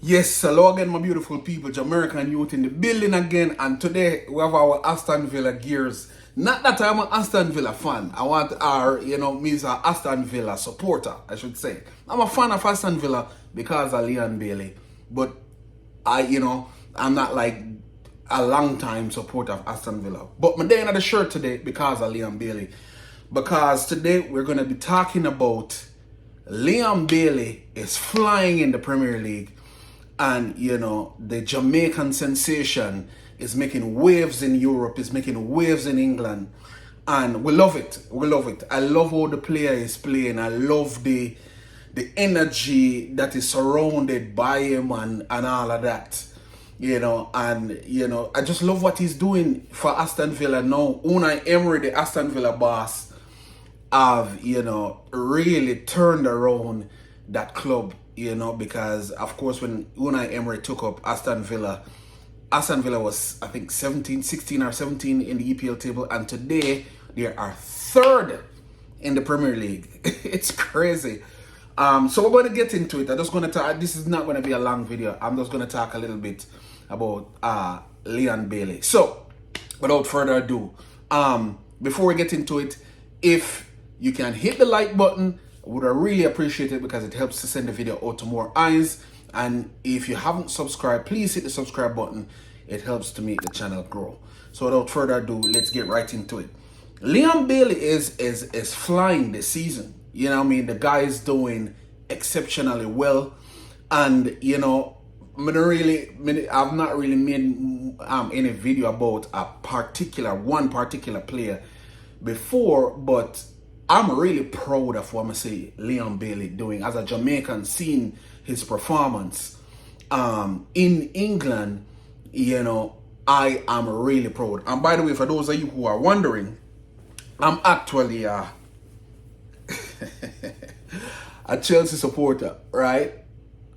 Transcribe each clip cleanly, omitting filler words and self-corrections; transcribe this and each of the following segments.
Yes, hello again, my beautiful people. Jamaican youth in the building again, and today we have our Aston Villa gears. Not that I'm an Aston Villa fan. I want me as an Aston Villa supporter, I should say. I'm a fan of Aston Villa because of Leon Bailey, but I'm not like a long time supporter of Aston Villa. But I'm wearing the shirt today because of Leon Bailey. Because today we're going to be talking about Leon Bailey is flying in the Premier League. And, the Jamaican sensation is making waves in Europe, is making waves in England. And we love it. We love it. I love how the player is playing. I love the energy that is surrounded by him and all of that. I just love what he's doing for Aston Villa now. Unai Emery, the Aston Villa boss, have, really turned around that club. Because of course when Unai Emery took up Aston Villa was I think 16 or 17 in the EPL table, and today they are third in the Premier League. It's crazy. So we're going to get into it. I'm just going to talk. This is not going to be a long video. I'm just going to talk a little bit about Leon Bailey. So without further ado, before we get into it, if you can hit the like button, I would really appreciate it because it helps to send the video out to more eyes. And if you haven't subscribed, please hit the subscribe button. It helps to make the channel grow. So without further ado, let's get right into it. Leon Bailey is flying this season. The guy is doing exceptionally well. And I've not really made any video about one particular player before, but I'm really proud of what I say Leon Bailey doing as a Jamaican, seeing his performance in England. I am really proud. And by the way, for those of you who are wondering, I'm actually a Chelsea supporter, right?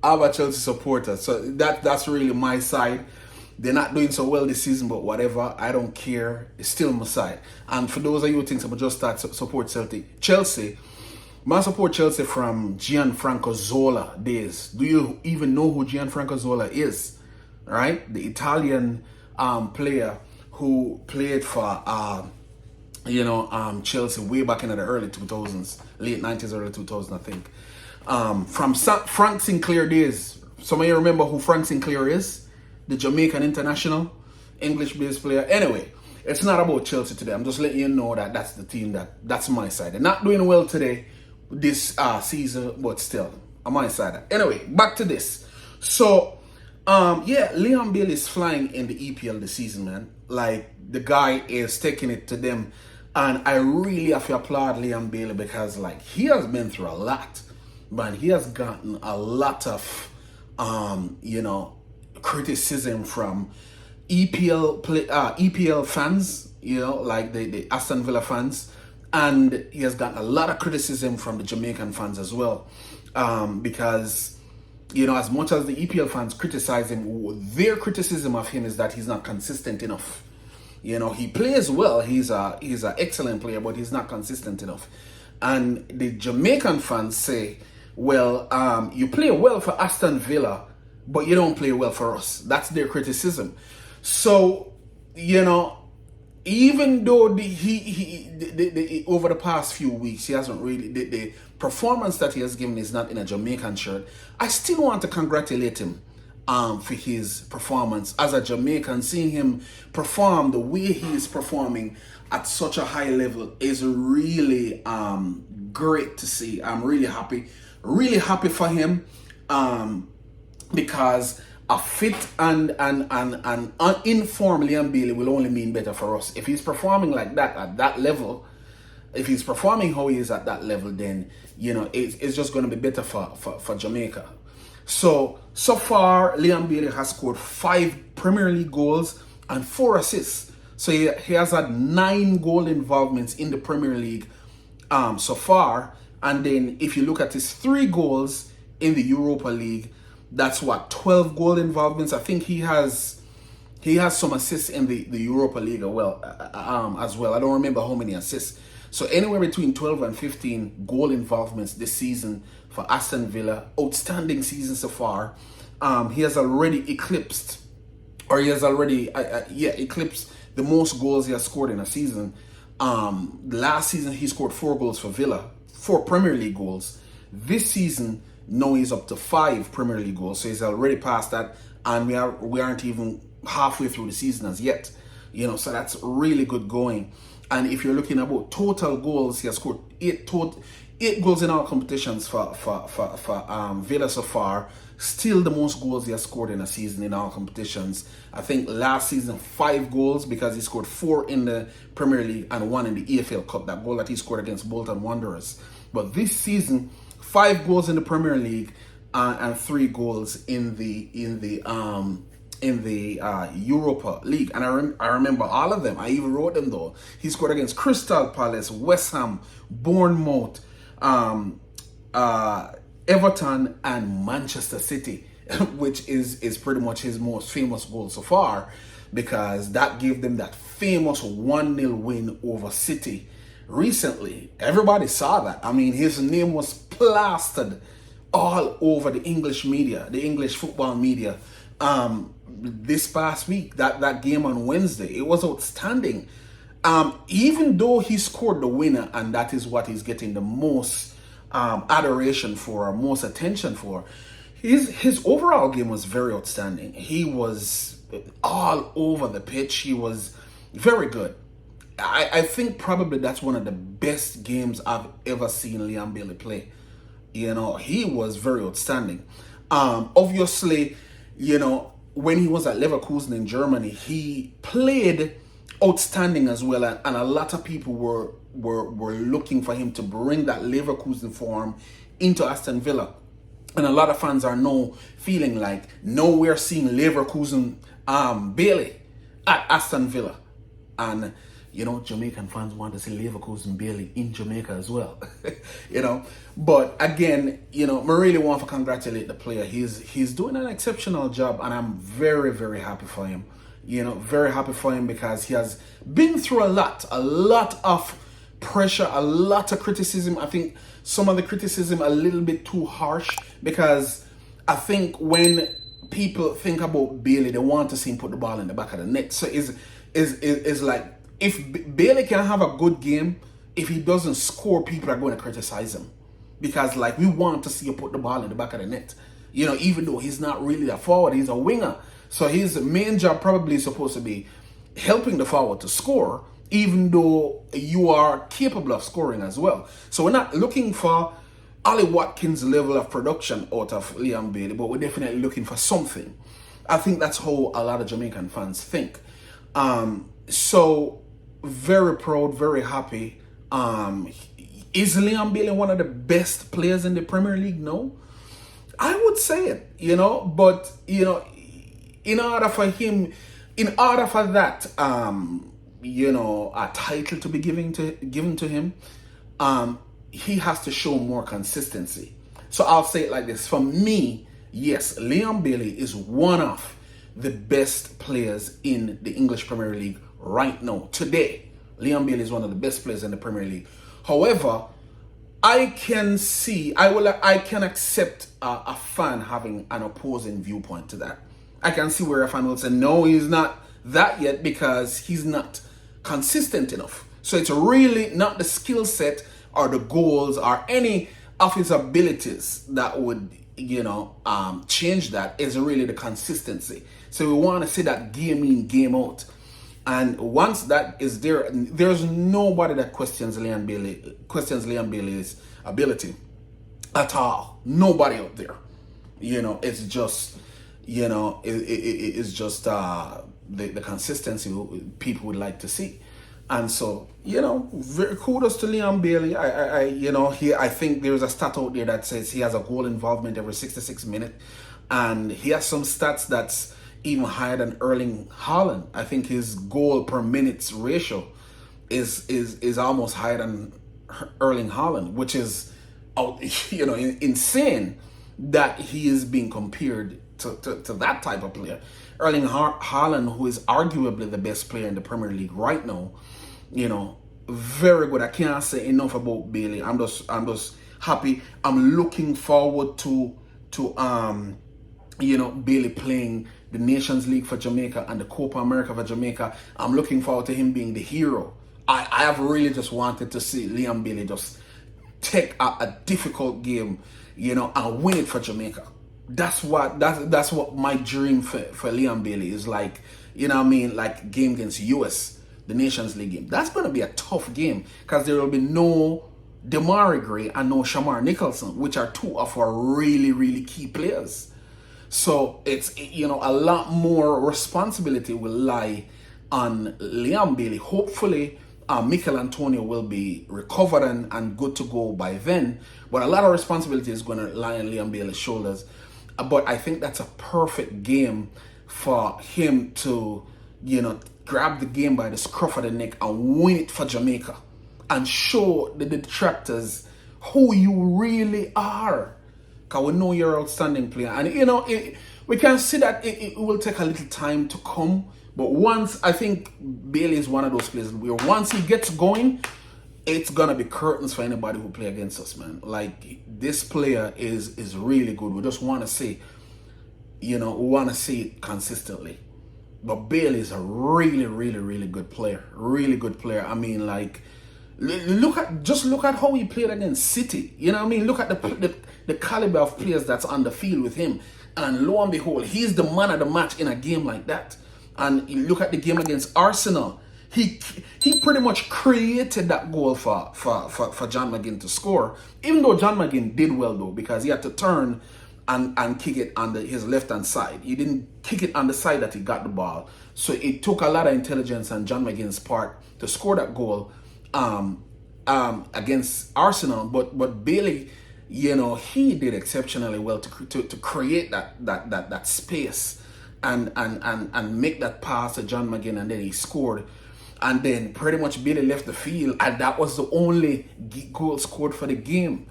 I'm a Chelsea supporter, so that's really my side. They're not doing so well this season, but whatever, I don't care. It's still my side. And for those of you who think I'm just start support Chelsea, I support Chelsea from Gianfranco Zola days. Do you even know who Gianfranco Zola is? Right? The Italian player who played for Chelsea way back in the early 2000s, late 90s, early 2000s, I think. From Frank Sinclair days. Some of you remember who Frank Sinclair is? The Jamaican international English-based player. Anyway, it's not about Chelsea today. I'm just letting you know that that's the team that's my side. They're not doing well today, this season, but still, on my side. Anyway, back to this. So, Leon Bailey is flying in the EPL this season, man. Like, the guy is taking it to them. And I really have to applaud Leon Bailey because, like, he has been through a lot. Man, he has gotten a lot of, criticism from EPL fans, like the Aston Villa fans, and he has gotten a lot of criticism from the Jamaican fans as well, because as much as the EPL fans criticize him, their criticism of him is that he's not consistent enough. He plays well, he's an excellent player, but he's not consistent enough. And the Jamaican fans say, well, you play well for Aston Villa, but you don't play well for us. That's their criticism. So, even though he over the past few weeks, he hasn't really, the performance that he has given is not in a Jamaican shirt, I still want to congratulate him for his performance as a Jamaican. Seeing him perform the way he is performing at such a high level is really great to see. I'm really happy for him. Because a fit and uninformed Leon Bailey will only mean better for us. If he's performing like that at that level, if he's performing how he is at that level, then it's just going to be better for Jamaica. So far, Leon Bailey has scored 5 Premier League goals and 4 assists. So he has had 9 goal involvements in the Premier League so far. And then if you look at his 3 goals in the Europa League, that's 12 goal involvements. I think he has some assists in the Europa League as well. I don't remember how many assists. So anywhere between 12 and 15 goal involvements this season for Aston Villa. Outstanding season so far. He has already eclipsed, or he has already eclipsed the most goals he has scored in a season. Last season he scored 4 goals for Villa, 4 Premier League goals. This season, now he's up to 5 Premier League goals, so he's already passed that, and we aren't even halfway through the season as yet. So that's really good going. And if you're looking about total goals, he has scored 8 goals in all competitions for Villa so far. Still the most goals he has scored in a season in all competitions. I think last season 5 goals, because he scored 4 in the Premier League and 1 in the EFL Cup, that goal that he scored against Bolton Wanderers. But this season, 5 goals in the Premier League and 3 goals in the Europa League. And I remember all of them. I even wrote them though. He scored against Crystal Palace, West Ham, Bournemouth, Everton, and Manchester City, which is pretty much his most famous goal so far, because that gave them that famous 1-0 win over City recently. Everybody saw that. I mean, his name was plastered all over the English media, the English football media. This past week, that game on Wednesday, it was outstanding. Even though he scored the winner, and that is what he's getting the most adoration for, or most attention for, his overall game was very outstanding. He was all over the pitch. He was very good. I think probably that's one of the best games I've ever seen Leon Bailey play. He was very outstanding. Obviously, when he was at Leverkusen in Germany, he played outstanding as well, and a lot of people were looking for him to bring that Leverkusen form into Aston Villa. And a lot of fans are now feeling like, no, we're seeing Leverkusen Bailey at Aston Villa. And Jamaican fans want to see Leverkusen Bailey in Jamaica as well. But again, I really want to congratulate the player. He's doing an exceptional job, and I'm very, very happy for him. Very happy for him, because he has been through a lot of pressure, a lot of criticism. I think some of the criticism a little bit too harsh, because I think when people think about Bailey, they want to see him put the ball in the back of the net. So is like, if Bailey can have a good game, if he doesn't score, people are going to criticize him, because we want to see him put the ball in the back of the net. Even though he's not really a forward, he's a winger. So his main job probably is supposed to be helping the forward to score, even though you are capable of scoring as well. So we're not looking for Ollie Watkins' level of production out of Leon Bailey, but we're definitely looking for something. I think that's how a lot of Jamaican fans think. So very proud, very happy. Is Leon Bailey one of the best players in the Premier League? No, I would say it, but in order for that, a title to be given to him, he has to show more consistency. So I'll say it like this: for me, yes, Leon Bailey is one of the best players in the English Premier League right now. Today, Leon Bailey is one of the best players in the Premier League. However, I can accept a fan having an opposing viewpoint to that. I can see where a fan will say, no, he's not that yet, because he's not consistent enough. So it's really not the skill set or the goals or any of his abilities that would, change that. Is really the consistency. So we want to see that game in, game out. And once that is there, there's nobody that questions Leon Bailey's ability at all. Nobody out there. It's just, it's just the consistency people would like to see. And so, very kudos to Leon Bailey. I think there's a stat out there that says he has a goal involvement every 66 minutes, and he has some stats that's even higher than Erling Haaland. I think his goal per minutes ratio is almost higher than Erling Haaland, which is insane that he is being compared to that type of player. Erling Haaland, who is arguably the best player in the Premier League right now, very good. I can't say enough about Bailey. I'm just happy. I'm looking forward to Bailey playing the Nations League for Jamaica and the Copa America for Jamaica. I'm looking forward to him being the hero. I have really just wanted to see Liam Bailey just take a difficult game, and win it for Jamaica. That's what my dream for Liam Bailey is like. Like game against US, the Nations League game. That's going to be a tough game because there will be no Demarai Gray and no Shamar Nicholson, which are two of our really, really key players. So it's, a lot more responsibility will lie on Liam Bailey. Hopefully, Mikel Antonio will be recovered and good to go by then. But a lot of responsibility is going to lie on Liam Bailey's shoulders. But I think that's a perfect game for him to, grab the game by the scruff of the neck and win it for Jamaica and show the detractors who you really are. Because we know you're an outstanding player. And, we can see that it will take a little time to come. But once, I think Bailey is one of those players where once he gets going, it's going to be curtains for anybody who play against us, man. Like, this player is really good. We just want to see, we want to see it consistently. But Bailey is a really, really, really good player. Really good player. I mean, like, look at how he played against City. Look at the caliber of players that's on the field with him. And lo and behold, he's the man of the match in a game like that. And you look at the game against Arsenal. He pretty much created that goal for John McGinn to score. Even though John McGinn did well though, because he had to turn and kick it on his left hand side. He didn't kick it on the side that he got the ball. So it took a lot of intelligence on John McGinn's part to score that goal against Arsenal. But Bailey, he did exceptionally well to create that space and make that pass to John McGinn, and then he scored. And then pretty much Bailey left the field, and that was the only goal scored for the game.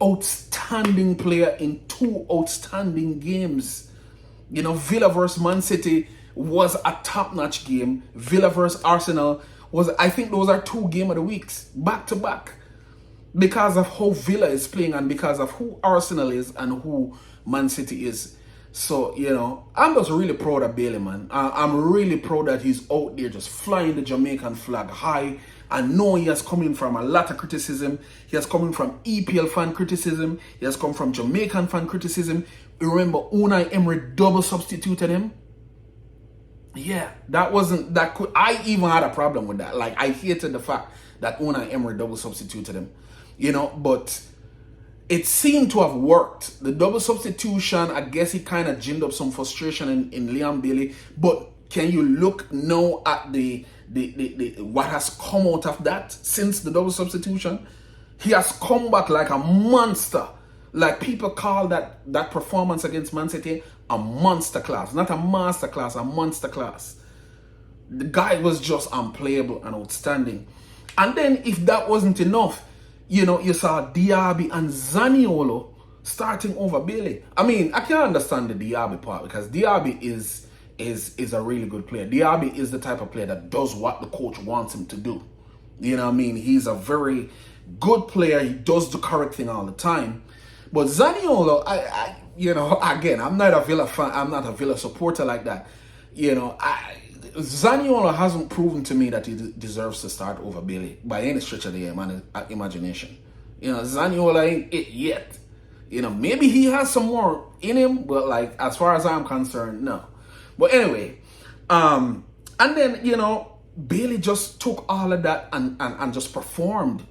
Outstanding player in two outstanding games. Villa versus Man City was a top-notch game. Villa versus Arsenal was, I think those are 2 game of the weeks, back to back. Because of how Villa is playing and because of who Arsenal is and who Man City is. So, I'm just really proud of Bailey, man. I'm really proud that he's out there just flying the Jamaican flag high. I know he has come in from a lot of criticism. He has come in from EPL fan criticism. He has come from Jamaican fan criticism. Remember, Unai Emery double substituted him. Yeah, I even had a problem with that. Like, I hated the fact that Unai Emery double substituted him. But it seemed to have worked. The double substitution, I guess he kind of ginned up some frustration in Liam Bailey. But can you look now at the what has come out of that since the double substitution? He has come back like a monster. Like, people call that performance against Man City a monster class. Not a master class, a monster class. The guy was just unplayable and outstanding. And then if that wasn't enough, you saw Diaby and Zaniolo starting over Bailey. I mean, I can understand the Diaby part because Diaby is a really good player. Diaby is the type of player that does what the coach wants him to do. He's a very good player. He does the correct thing all the time. But Zaniolo, again, I'm not a Villa fan. I'm not a Villa supporter like that. Zaniolo hasn't proven to me that he deserves to start over Bailey by any stretch of the imagination. Zaniolo ain't it yet. Maybe he has some more in him, but like, as far as I'm concerned, no. But anyway, and then, Bailey just took all of that and just performed.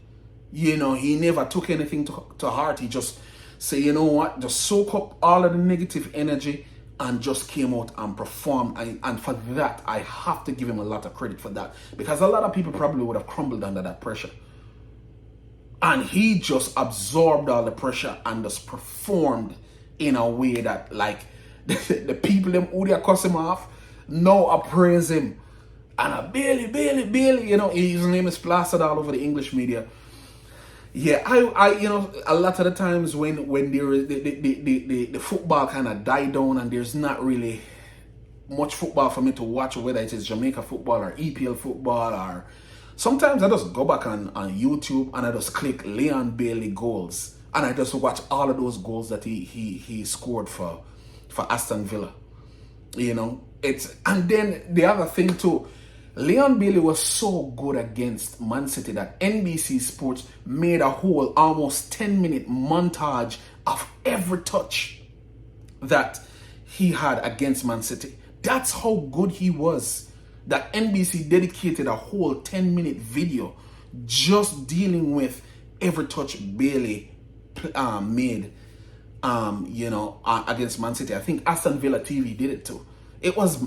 He never took anything to heart. He just said, just soak up all of the negative energy and just came out and performed. And for that, I have to give him a lot of credit for that. Because a lot of people probably would have crumbled under that pressure. And he just absorbed all the pressure and just performed in a way that, like, the people them who they cuss him off now appraise him. And Bailey, his name is plastered all over the English media. Yeah, I a lot of the times when the football kind of died down and there's not really much football for me to watch, whether it is Jamaica football or EPL football, or sometimes I just go back on YouTube and I just click Leon Bailey goals and I just watch all of those goals that he scored for for Aston Villa. You know, and then the other thing too, Leon Bailey was so good against Man City that NBC Sports made a whole almost 10-minute montage of every touch that he had against Man City. That's how good he was. That NBC dedicated a whole 10-minute video just dealing with every touch Bailey made, against Man City. I think Aston Villa TV did it too. It was,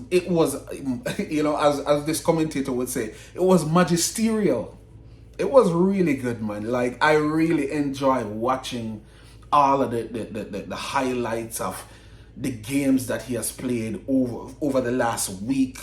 as this commentator would say, it was magisterial. It was really good, man. Like, I really enjoy watching all of the highlights of the games that he has played over the last week.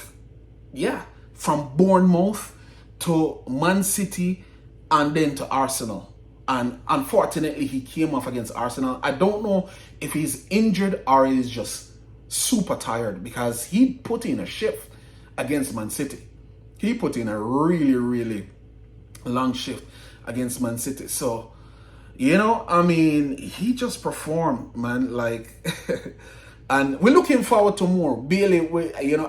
Yeah, from Bournemouth to Man City and then to Arsenal. And unfortunately, he came off against Arsenal. I don't know if he's injured or he's just super tired, because he put in a shift against Man City. He put in a really, really long shift against Man City. So, he just performed, man. Like, and we're looking forward to more. Bailey,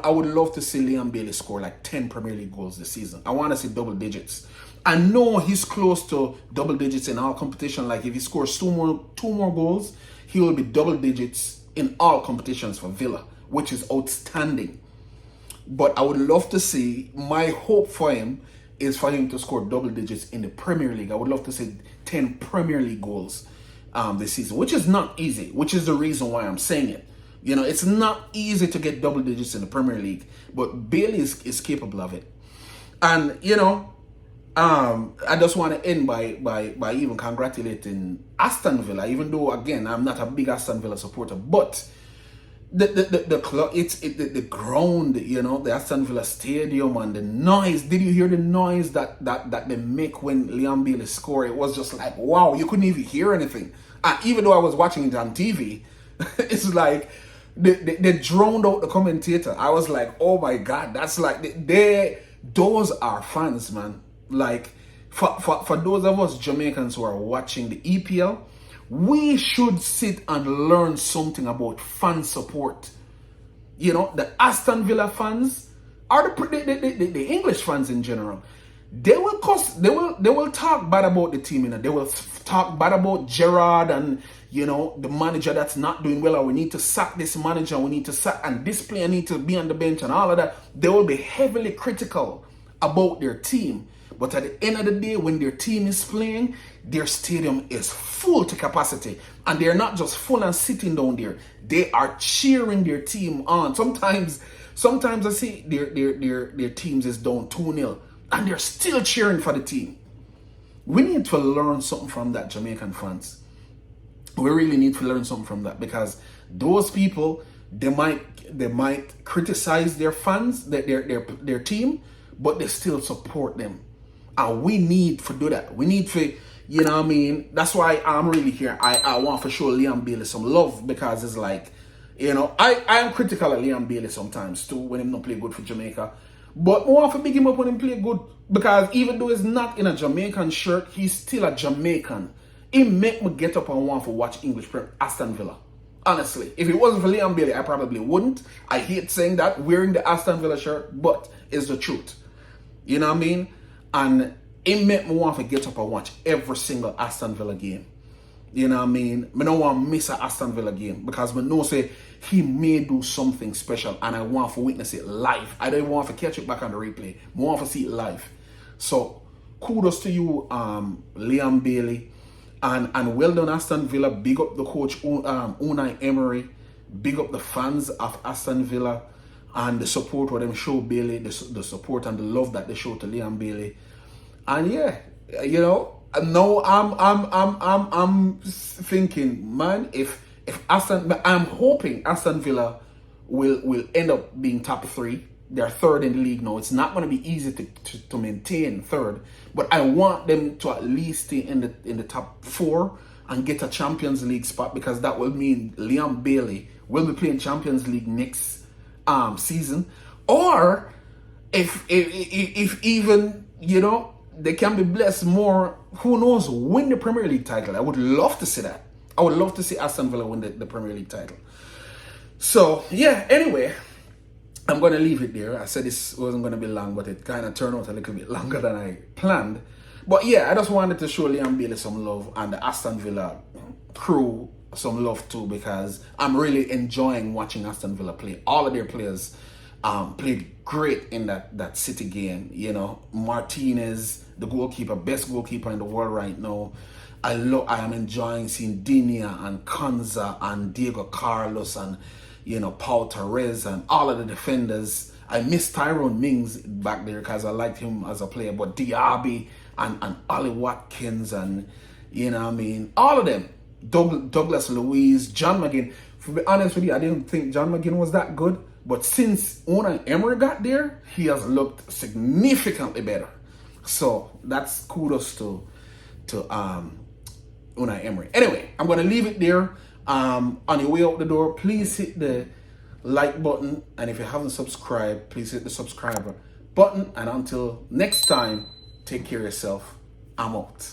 I would love to see Leon Bailey score like 10 Premier League goals this season. I want to see double digits. I know he's close to double digits in all competition. Like, if he scores two more goals, he will be double digits in all competitions for Villa, which is outstanding. But I would love to see, my hope for him is for him to score double digits in the Premier League. I would love to see 10 Premier League goals this season, which is not easy, which is the reason why I'm saying it. It's not easy to get double digits in the Premier League, but Bailey is capable of it. And, I just want to end by even congratulating Aston Villa, even though, again, I'm not a big Aston Villa supporter, but the club, the ground, the Aston Villa Stadium and the noise. Did you hear the noise that they make when Leon Bailey score? It was just like, wow, you couldn't even hear anything. Even though I was watching it on TV, it's like they drowned out the commentator. I was like, oh my God, that's like, those are fans, man. Like, for those of us Jamaicans who are watching the EPL, we should sit and learn something about fan support. The Aston Villa fans, or the English fans in general, they will talk bad about the team. They will talk bad about Gerrard and the manager that's not doing well, or we need to sack this manager, we need to sack, and this player need to be on the bench and all of that. They will be heavily critical about their team. But at the end of the day, when their team is playing, their stadium is full to capacity. And they're not just full and sitting down there. They are cheering their team on. Sometimes I see their teams is down 2-0 and they're still cheering for the team. We need to learn something from that, Jamaican fans. We really need to learn something from that, because those people, they might criticize their fans, their team, but they still support them. And we need to do that. We need to, that's why I'm really here. I want to show Leon Bailey some love, because it's like, I am critical of Leon Bailey sometimes too, when he don't play good for Jamaica. But I want to big him up when he play good, because even though he's not in a Jamaican shirt, he's still a Jamaican. It make me get up and want to watch English Premier Aston Villa. Honestly, if it wasn't for Leon Bailey, I probably wouldn't. I hate saying that, wearing the Aston Villa shirt, but it's the truth. You know what I mean? And it made me want to get up and watch every single Aston Villa game. You know what I mean? I don't want to miss an Aston Villa game, because I know say he may do something special and I want to witness it live. I don't want to catch it back on the replay. I want to see it live. So kudos to you, Leon Bailey. And well done, Aston Villa. Big up the coach, Unai Emery. Big up the fans of Aston Villa. And the support what them show Bailey, the support and the love that they show to Leon Bailey, and now I'm thinking, man, if I'm hoping Aston Villa will end up being top 3. They're third in the league now. It's not going to be easy to maintain third, but I want them to at least stay in the top 4 and get a Champions League spot, because that will mean Leon Bailey will be playing Champions League next season, or if even they can be blessed more, who knows, win the Premier League title. I would love to see that. I would love to see Aston Villa win the Premier League title. So yeah, anyway, I'm gonna leave it there. I said this wasn't gonna be long, but it kind of turned out a little bit longer than I planned. But yeah, I just wanted to show Liam Bailey some love and the Aston Villa crew some love too, because I'm really enjoying watching Aston Villa play. All of their players played great in that City game. You know, Martinez, the goalkeeper, best goalkeeper in the world right now. I am enjoying seeing Dinia and Konza and Diego Carlos and Paul Torres and all of the defenders. I miss Tyrone Mings back there because I liked him as a player, but Diaby and Ollie Watkins and all of them. Douglas Luiz, John McGinn. To be honest with you, I didn't think John McGinn was that good, but since Unai Emery got there, he has looked significantly better. So that's kudos to Unai Emery. Anyway, I'm gonna leave it there. On your way out the door, please hit the like button, and if you haven't subscribed, please hit the subscribe button. And until next time, take care of yourself. I'm out.